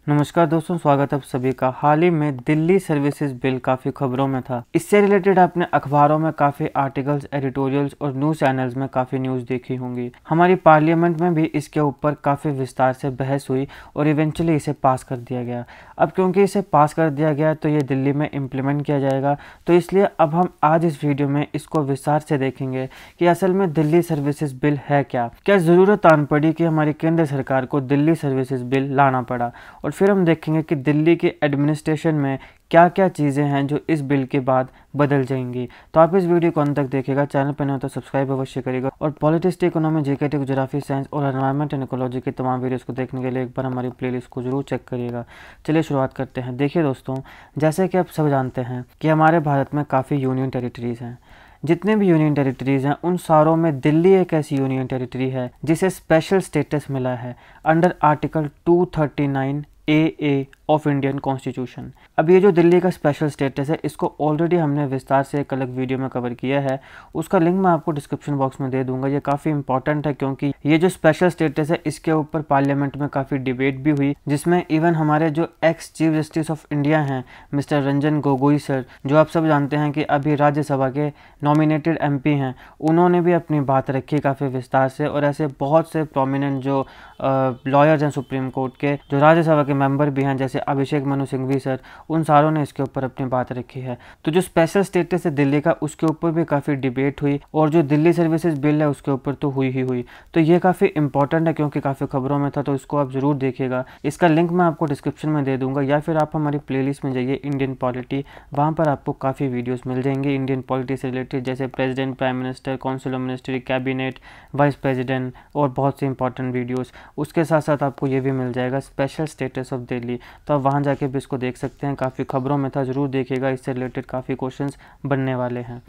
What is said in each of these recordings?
नमस्कार दोस्तों, स्वागत है आप सभी का। हाल ही में दिल्ली सर्विसेज बिल काफ़ी खबरों में था। इससे रिलेटेड आपने अखबारों में काफ़ी आर्टिकल्स, एडिटोरियल्स और न्यूज़ चैनल्स में काफ़ी न्यूज़ देखी होंगी। हमारी पार्लियामेंट में भी इसके ऊपर काफ़ी विस्तार से बहस हुई और इवेंचुअली इसे पास कर दिया गया। अब क्योंकि इसे पास कर दिया गया तो ये दिल्ली में इम्प्लीमेंट किया जाएगा, तो इसलिए अब हम आज इस वीडियो में इसको विस्तार से देखेंगे कि असल में दिल्ली सर्विसेज बिल है क्या ज़रूरत आन पड़ी कि हमारी केंद्र सरकार को दिल्ली सर्विसेज बिल लाना पड़ा, और फिर हम देखेंगे कि दिल्ली के एडमिनिस्ट्रेशन में क्या क्या चीज़ें हैं जो इस बिल के बाद बदल जाएंगी। तो आप इस वीडियो को अंत तक देखिएगा। चैनल पर नहीं हो तो सब्सक्राइब अवश्य करिएगा, और politics, economy, GK, geography, science और एनवायरनमेंट एंड इकोलॉजी की तमाम वीडियोस को देखने के लिए एक बार हमारी प्लेलिस्ट को जरूर चेक करिएगा। चलिए शुरुआत करते हैं। देखिए दोस्तों, जैसे कि आप सब जानते हैं कि हमारे भारत में काफ़ी यूनियन टेरिटरीज़ हैं। जितने भी यूनियन टेरिटरीज़ हैं उन सारों में दिल्ली एक ऐसी यूनियन टेरिटरी है जिसे स्पेशल स्टेटस मिला है under article 239 AA of Indian constitution. अब ये जो दिल्ली का स्पेशल स्टेटस है, इसको ऑलरेडी हमने विस्तार से एक अलग वीडियो में कवर किया है। उसका लिंक मैं आपको डिस्क्रिप्शन बॉक्स में दे दूंगा। ये काफ़ी इंपॉर्टेंट है क्योंकि ये जो स्पेशल स्टेटस है इसके ऊपर पार्लियामेंट में काफ़ी डिबेट भी हुई, जिसमें इवन हमारे जो ex chief justice of India हैं मिस्टर रंजन गोगोई सर, जो आप सब जानते हैं कि अभी राज्यसभा के नॉमिनेटेड MP हैं, उन्होंने भी अपनी बात रखी काफ़ी विस्तार से। और ऐसे बहुत से प्रोमिनेंट जो लॉयर्स हैं सुप्रीम कोर्ट के, जो राज्यसभा के मेंबर भी हैं, जैसे अभिषेक मनु सिंघवी सर, उन सारों ने इसके ऊपर अपनी बात रखी है। तो जो स्पेशल स्टेटस है दिल्ली का, उसके ऊपर भी काफ़ी डिबेट हुई, और जो दिल्ली सर्विसेज बिल है उसके ऊपर तो हुई ही हुई। तो ये काफ़ी इंपॉर्टेंट है क्योंकि काफ़ी खबरों में था, तो इसको आप ज़रूर देखिएगा। इसका लिंक मैं आपको डिस्क्रिप्शन में दे दूंगा, या फिर आप हमारी प्लेलिस्ट में जाइए इंडियन पॉलिटी, वहाँ पर आपको काफ़ी वीडियोज़ मिल जाएंगे इंडियन पॉलिटी से रिलेटेड, जैसे president, prime minister, council of ministry, cabinet, vice president और बहुत सी इंपॉर्टेंट वीडियोज़। उसके साथ साथ आपको ये भी मिल जाएगा स्पेशल स्टेटस ऑफ दिल्ली, तो आप वहाँ जाके भी इसको देख सकते हैं। काफ़ी खबरों में था, ज़रूर देखिएगा, इससे रिलेटेड काफ़ी क्वेश्चंस बनने वाले हैं।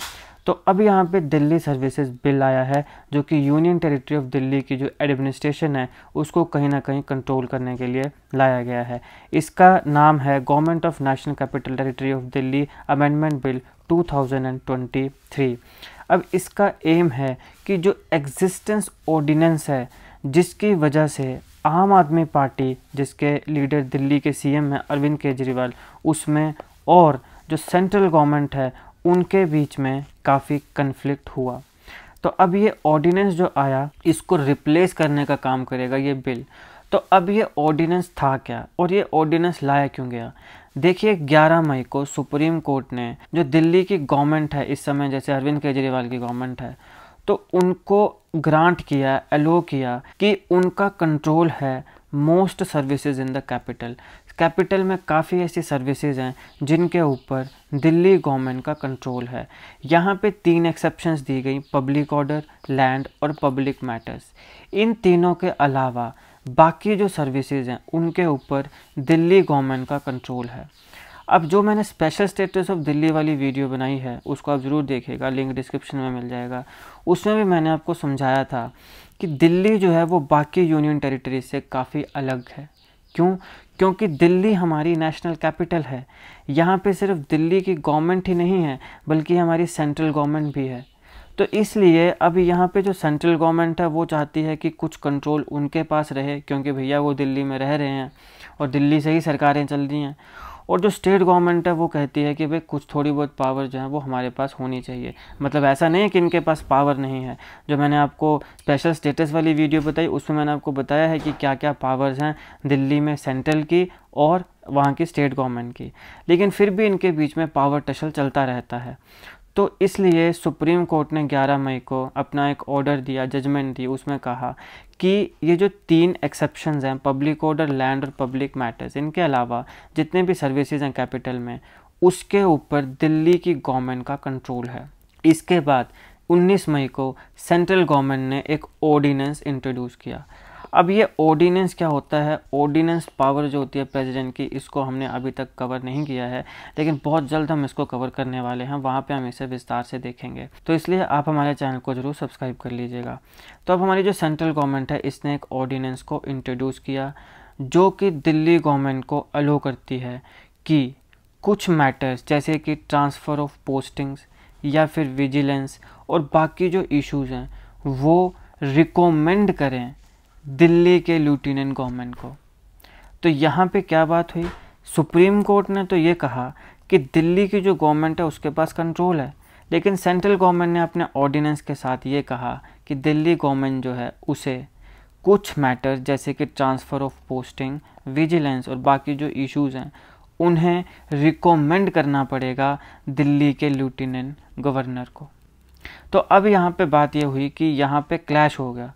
तो अब यहाँ पे दिल्ली सर्विसेज बिल आया है, जो कि यूनियन टेरिटरी ऑफ दिल्ली की जो एडमिनिस्ट्रेशन है उसको कहीं ना कहीं कंट्रोल करने के लिए लाया गया है। इसका नाम है government of national capital territory of Delhi amendment bill 2023। अब इसका एम है कि जो एग्जिस्टेंस ऑर्डिनेंस है, जिसकी वजह से आम आदमी पार्टी, जिसके लीडर दिल्ली के CM हैं अरविंद केजरीवाल, उसमें और जो सेंट्रल गवर्नमेंट है उनके बीच में काफ़ी कन्फ्लिक्ट हुआ। तो अब ये ऑर्डिनेंस जो आया, इसको रिप्लेस करने का काम करेगा ये बिल। तो अब ये ऑर्डिनेंस था क्या, और ये ऑर्डिनेंस लाया क्यों गया? देखिए, 11 मई को सुप्रीम कोर्ट ने जो दिल्ली की गवर्नमेंट है इस समय, जैसे अरविंद केजरीवाल की गवर्नमेंट है, तो उनको ग्रांट किया, एलो किया कि उनका कंट्रोल है most services in the capital. Capital में काफ़ी ऐसी सर्विसेज हैं जिनके ऊपर दिल्ली गवर्नमेंट का कंट्रोल है। यहाँ पे 3 एक्सेप्शंस दी गई, पब्लिक ऑर्डर, लैंड और पब्लिक मैटर्स। इन तीनों के अलावा बाकी जो सर्विसेज हैं उनके ऊपर दिल्ली गवर्नमेंट का कंट्रोल है। अब जो मैंने स्पेशल स्टेटस ऑफ दिल्ली वाली वीडियो बनाई है उसको आप ज़रूर देखिएगा, लिंक डिस्क्रिप्शन में मिल जाएगा। उसमें भी मैंने आपको समझाया था कि दिल्ली जो है वो बाकी यूनियन टेरिटरी से काफ़ी अलग है। क्यों? क्योंकि दिल्ली हमारी नेशनल कैपिटल है। यहाँ पे सिर्फ दिल्ली की गवर्नमेंट ही नहीं है, बल्कि हमारी सेंट्रल गवर्नमेंट भी है। तो इसलिए अभी यहाँ पे जो सेंट्रल गवर्नमेंट है वो चाहती है कि कुछ कंट्रोल उनके पास रहे, क्योंकि भैया वो दिल्ली में रह रहे हैं और दिल्ली से ही सरकारें चल रही हैं। और जो स्टेट गवर्नमेंट है वो कहती है कि भाई कुछ थोड़ी बहुत पावर जो है वो हमारे पास होनी चाहिए। मतलब ऐसा नहीं है कि इनके पास पावर नहीं है। जो मैंने आपको स्पेशल स्टेटस वाली वीडियो बताई उसमें मैंने आपको बताया है कि क्या क्या पावर्स हैं दिल्ली में सेंट्रल की और वहाँ की स्टेट गवर्नमेंट की, लेकिन फिर भी इनके बीच में पावर टसल चलता रहता है। तो इसलिए सुप्रीम कोर्ट ने 11 मई को अपना एक ऑर्डर दिया, जजमेंट दी, उसमें कहा कि ये जो 3 एक्सेप्शंस हैं, पब्लिक ऑर्डर, लैंड और पब्लिक मैटर्स, इनके अलावा जितने भी सर्विसेज हैं कैपिटल में, उसके ऊपर दिल्ली की गवर्नमेंट का कंट्रोल है। इसके बाद 19 मई को सेंट्रल गवर्नमेंट ने एक ऑर्डिनेंस इंट्रोड्यूस किया। अब ये ऑर्डिनेंस क्या होता है? ऑर्डिनेंस पावर जो होती है प्रेसिडेंट की, इसको हमने अभी तक कवर नहीं किया है, लेकिन बहुत जल्द हम इसको कवर करने वाले हैं, वहाँ पे हम इसे विस्तार से देखेंगे। तो इसलिए आप हमारे चैनल को ज़रूर सब्सक्राइब कर लीजिएगा। तो अब हमारी जो सेंट्रल गवर्नमेंट है इसने एक ऑर्डिनेंस को इंट्रोड्यूस किया, जो कि दिल्ली गवर्नमेंट को अलो करती है कि कुछ मैटर्स जैसे कि ट्रांसफ़र ऑफ पोस्टिंग्स या फिर विजिलेंस और बाकी जो इश्यूज़ हैं वो रिकमेंड करें दिल्ली के लेफ्टिनेंट गवर्नमेंट को। तो यहाँ पे क्या बात हुई, सुप्रीम कोर्ट ने तो ये कहा कि दिल्ली की जो गवर्नमेंट है उसके पास कंट्रोल है, लेकिन सेंट्रल गवर्नमेंट ने अपने ऑर्डिनेंस के साथ ये कहा कि दिल्ली गवर्नमेंट जो है उसे कुछ मैटर जैसे कि ट्रांसफ़र ऑफ पोस्टिंग, विजिलेंस और बाकी जो इश्यूज़ हैं उन्हें रिकमेंड करना पड़ेगा दिल्ली के लेफ्टिनेंट गवर्नर को। तो अब यहाँ पे बात ये हुई कि यहाँ पे क्लैश हो गया,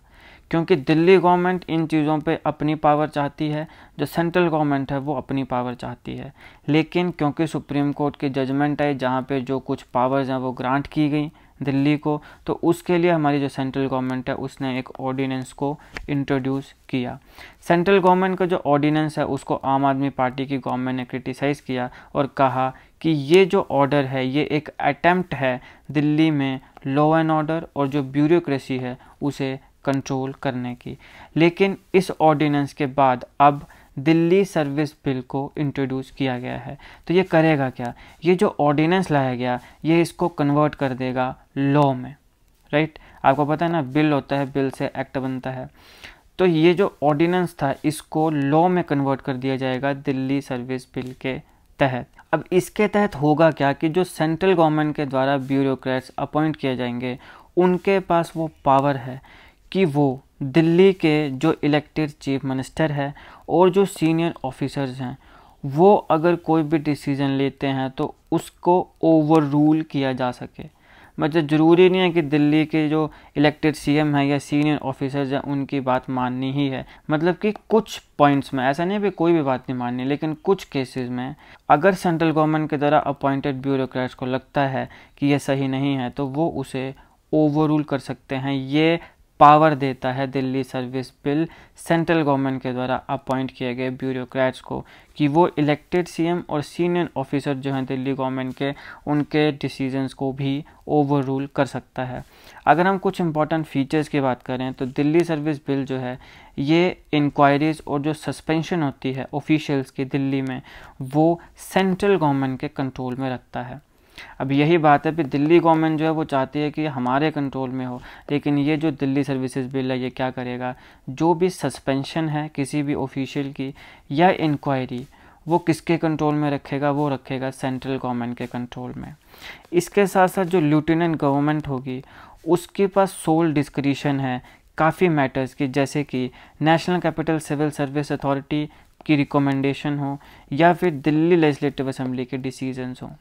क्योंकि दिल्ली गवर्नमेंट इन चीज़ों पे अपनी पावर चाहती है, जो सेंट्रल गवर्नमेंट है वो अपनी पावर चाहती है। लेकिन क्योंकि सुप्रीम कोर्ट की जजमेंट है जहाँ पे जो कुछ पावर्स हैं वो ग्रांट की गई दिल्ली को, तो उसके लिए हमारी जो सेंट्रल गवर्नमेंट है उसने एक ऑर्डिनेंस को इंट्रोड्यूस किया। सेंट्रल गवर्नमेंट का जो ऑर्डिनेंस है उसको आम आदमी पार्टी की गवर्नमेंट ने क्रिटिसाइज़ किया और कहा कि ये जो ऑर्डर है ये एक अटेम्प्ट है दिल्ली में लॉ एंड ऑर्डर और जो ब्यूरोक्रेसी है उसे कंट्रोल करने की। लेकिन इस ऑर्डिनेंस के बाद अब दिल्ली सर्विस बिल को इंट्रोड्यूस किया गया है। तो ये करेगा क्या, ये जो ऑर्डिनेंस लाया गया ये इसको कन्वर्ट कर देगा लॉ में, राइट। आपको पता है ना, बिल होता है, बिल से एक्ट बनता है। तो ये जो ऑर्डिनेंस था इसको लॉ में कन्वर्ट कर दिया जाएगा दिल्ली सर्विस बिल के तहत। अब इसके तहत होगा क्या कि जो सेंट्रल गवर्नमेंट के द्वारा ब्यूरोक्रेट्स अपॉइंट किए जाएंगे उनके पास वो पावर है कि वो दिल्ली के जो इलेक्टेड चीफ मिनिस्टर है और जो सीनियर ऑफिसर्स हैं वो अगर कोई भी डिसीजन लेते हैं तो उसको ओवर रूल किया जा सके। मतलब ज़रूरी नहीं है कि दिल्ली के जो इलेक्टेड सीएम है या सीनियर ऑफिसर्स हैं उनकी बात माननी ही है, मतलब कि कुछ पॉइंट्स में, ऐसा नहीं है कि कोई भी बात नहीं माननी, लेकिन कुछ केसेस में अगर सेंट्रल गवर्नमेंट के द्वारा अपॉइंटेड ब्यूरोक्रेट्स को लगता है कि ये सही नहीं है तो वो उसे ओवर रूल कर सकते हैं। ये पावर देता है Delhi service bill central government के द्वारा अपॉइंट किए गए ब्यूरोक्रेट्स को कि वो इलेक्टेड सीएम और सीनियर ऑफिसर जो हैं दिल्ली गवर्नमेंट के, उनके डिसीजंस को भी ओवर रूल कर सकता है। अगर हम कुछ इंपॉर्टेंट फीचर्स की बात करें तो दिल्ली सर्विस बिल जो है ये इंक्वायरीज और जो सस्पेंशन होती है ऑफिशियल्स की दिल्ली में वो सेंट्रल गवर्नमेंट के कंट्रोल में रखता है। अब यही बात है, फिर दिल्ली गवर्नमेंट जो है वो चाहती है कि हमारे कंट्रोल में हो, लेकिन ये जो दिल्ली सर्विसेज बिल है ये क्या करेगा, जो भी सस्पेंशन है किसी भी ऑफिशियल की या इंक्वायरी वो किसके कंट्रोल में रखेगा, वो रखेगा सेंट्रल गवर्नमेंट के कंट्रोल में। इसके साथ साथ जो लेफ्टिनेंट गवर्नमेंट होगी उसके पास सोल डिस्क्रिशन है काफ़ी मैटर्स की, जैसे कि National Capital Civil Service Authority की रिकमेंडेशन हो या फिर दिल्ली लेजिस्लेटिव असेंबली के डिसीजंस हों।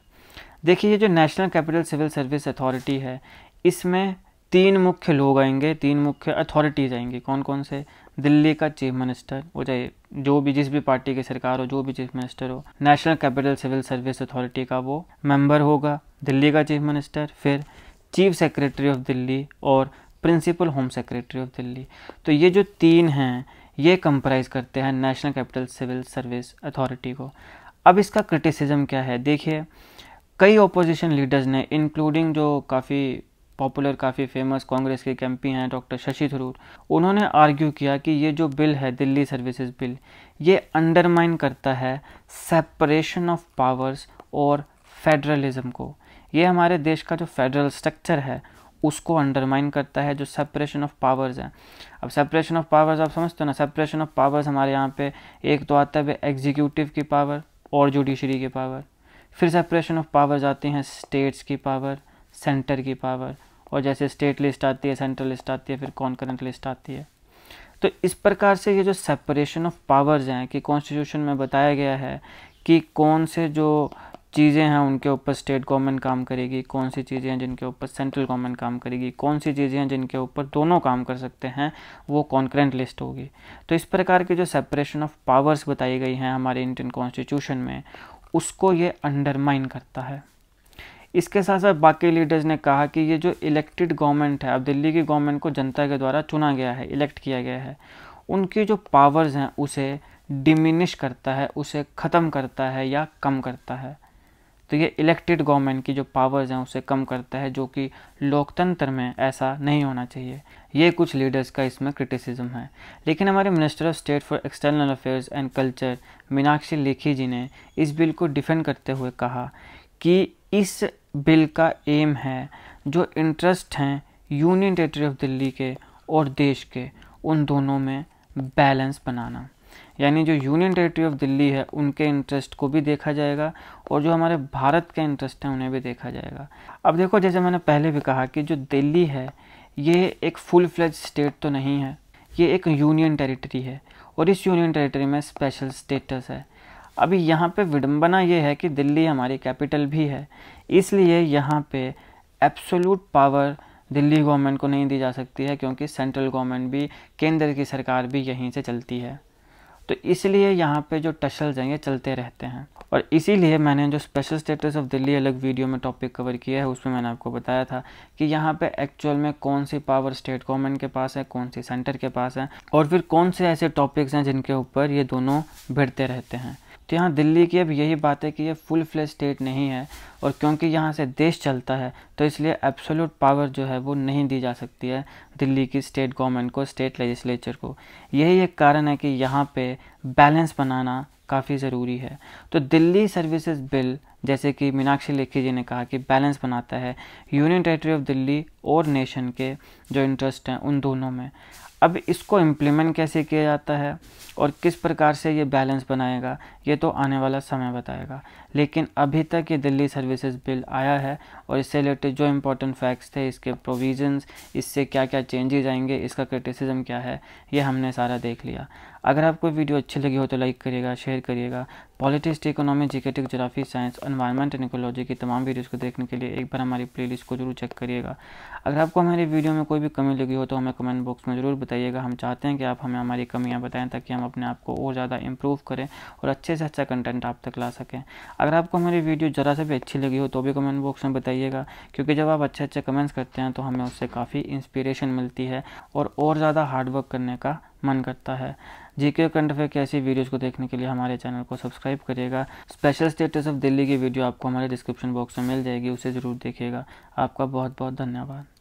देखिए ये जो National Capital Civil Service Authority है इसमें 3 मुख्य लोग आएंगे, 3 मुख्य अथॉरिटीज़ आएंगी। कौन कौन से, दिल्ली का चीफ मिनिस्टर, वो चाहे जो भी जिस भी पार्टी की सरकार हो, जो भी चीफ मिनिस्टर हो, National Capital Civil Service Authority का वो मेंबर होगा, दिल्ली का चीफ मिनिस्टर, फिर चीफ सेक्रेटरी ऑफ दिल्ली और principal home secretary of Delhi. तो ये जो 3 हैं ये कंप्राइज करते हैं National Capital Civil Service Authority को। अब इसका क्रिटिसिज्म क्या है, देखिए कई ओपोजिशन लीडर्स ने, इंक्लूडिंग जो काफ़ी पॉपुलर, काफ़ी फेमस कांग्रेस के एमपी हैं डॉक्टर शशि थरूर, उन्होंने आर्ग्यू किया कि ये जो बिल है दिल्ली सर्विसेज बिल ये अंडरमाइन करता है सेपरेशन ऑफ पावर्स और फेडरलिज्म को। ये हमारे देश का जो फेडरल स्ट्रक्चर है उसको अंडरमाइन करता है, जो सेपरेशन ऑफ पावर्स है। अब सेपरेशन ऑफ पावर्स आप समझते हो ना, सेपरेशन ऑफ पावर्स हमारे यहाँ पे एक तो आता है एग्जीक्यूटिव की पावर और जुडिशरी की पावर, फिर सेपरेशन ऑफ पावर्स आती हैं स्टेट्स की पावर, सेंटर की पावर, और जैसे स्टेट लिस्ट आती है, सेंट्रल लिस्ट आती है, फिर कॉन्करेंट लिस्ट आती है। तो इस प्रकार से ये जो सेपरेशन ऑफ पावर्स हैं कि कॉन्स्टिट्यूशन में बताया गया है कि कौन से जो चीज़ें हैं उनके ऊपर स्टेट गवर्नमेंट काम करेगी, कौन सी चीज़ें हैं जिनके ऊपर सेंट्रल गवर्नमेंट काम करेगी, कौन सी चीज़ें हैं जिनके ऊपर दोनों काम कर सकते हैं, वो कॉन्करेंट लिस्ट होगी। तो इस प्रकार की जो सेपरेशन ऑफ पावर्स बताई गई हैं हमारे इंडियन कॉन्स्टिट्यूशन में उसको ये अंडरमाइन करता है। इसके साथ साथ बाकी लीडर्स ने कहा कि ये जो इलेक्टेड गवर्नमेंट है, अब दिल्ली की गवर्नमेंट को जनता के द्वारा चुना गया है, इलेक्ट किया गया है, उनकी जो पावर्स हैं उसे डिमिनिश करता है, उसे ख़त्म करता है या कम करता है। तो ये इलेक्टेड गवर्नमेंट की जो पावर्स हैं उसे कम करता है, जो कि लोकतंत्र में ऐसा नहीं होना चाहिए। ये कुछ लीडर्स का इसमें क्रिटिसिज्म है। लेकिन हमारे minister of state for external affairs and culture Meenakshi Lekhi ji ने इस बिल को डिफेंड करते हुए कहा कि इस बिल का एम है जो इंटरेस्ट हैं यूनियन टेरिटरी ऑफ दिल्ली के और देश के, उन दोनों में बैलेंस बनाना। यानी जो यूनियन टेरिटरी ऑफ दिल्ली है उनके इंटरेस्ट को भी देखा जाएगा और जो हमारे भारत के इंटरेस्ट हैं उन्हें भी देखा जाएगा। अब देखो, जैसे मैंने पहले भी कहा कि जो दिल्ली है ये एक फुल फ्लेज स्टेट तो नहीं है, ये एक यूनियन टेरिटरी है और इस यूनियन टेरिटरी में स्पेशल स्टेटस है। अभी यहाँ पे विडंबना ये है कि दिल्ली हमारी कैपिटल भी है, इसलिए यहाँ पे एब्सोल्यूट पावर दिल्ली गवर्नमेंट को नहीं दी जा सकती है, क्योंकि सेंट्रल गवर्नमेंट भी, केंद्र की सरकार भी यहीं से चलती है। तो इसलिए यहाँ पे जो टशल्स हैं ये चलते रहते हैं और इसीलिए मैंने जो स्पेशल स्टेटस ऑफ दिल्ली अलग वीडियो में टॉपिक कवर किया है उसमें मैंने आपको बताया था कि यहाँ पे एक्चुअल में कौन सी पावर स्टेट गवर्नमेंट के पास है, कौन सी सेंटर के पास है और फिर कौन से ऐसे टॉपिक्स हैं जिनके ऊपर ये दोनों भिड़ते रहते हैं। तो यहाँ दिल्ली की अब यही बात है कि ये फुल फ्लेज स्टेट नहीं है और क्योंकि यहाँ से देश चलता है तो इसलिए एब्सोल्यूट पावर जो है वो नहीं दी जा सकती है दिल्ली की स्टेट गवर्नमेंट को, स्टेट लेजिस्लेचर को। यही एक कारण है कि यहाँ पे बैलेंस बनाना काफ़ी ज़रूरी है। तो दिल्ली सर्विसेज बिल, जैसे कि मीनाक्षी लेखी जी ने कहा, कि बैलेंस बनाता है यूनियन टेरिटरी ऑफ दिल्ली और नेशन के जो इंटरेस्ट हैं उन दोनों में। अब इसको इम्प्लीमेंट कैसे किया जाता है और किस प्रकार से ये बैलेंस बनाएगा ये तो आने वाला समय बताएगा, लेकिन अभी तक ये दिल्ली सर्विसेज बिल आया है और इससे रिलेटेड जो इम्पोर्टेंट फैक्ट्स थे, इसके प्रोविजंस, इससे क्या क्या चेंजेस आएंगे, इसका क्रिटिसिज्म क्या है, ये हमने सारा देख लिया। अगर आपको वीडियो अच्छी लगी हो तो लाइक करिएगा, शेयर करिएगा। Politics, economy, GK, geography, science, environment and ecology की तमाम वीडियोस को देखने के लिए एक बार हमारी प्लेलिस्ट को जरूर चेक करिएगा। अगर आपको हमारी वीडियो में कोई भी कमी लगी हो तो हमें कमेंट बॉक्स में ज़रूर बताइएगा। हम चाहते हैं कि आप हमें हमारी कमियां बताएं ताकि हम अपने आप को और ज़्यादा इंप्रूव करें और अच्छे से अच्छा कंटेंट आप तक ला सकें। अगर आपको हमारी वीडियो ज़रा से भी अच्छी लगी हो तो भी कमेंट बॉक्स में बताइएगा, क्योंकि जब आप अच्छे अच्छे कमेंट्स करते हैं तो हमें उससे काफ़ी इंस्पिरेशन मिलती है और ज़्यादा हार्डवर्क करने का मन करता है। जीके और करंट अफेयर की ऐसी वीडियोज़ को देखने के लिए हमारे चैनल को सब्सक्राइब करिएगा। स्पेशल स्टेटस ऑफ दिल्ली की वीडियो आपको हमारे डिस्क्रिप्शन बॉक्स में मिल जाएगी, उसे ज़रूर देखिएगा। आपका बहुत बहुत धन्यवाद।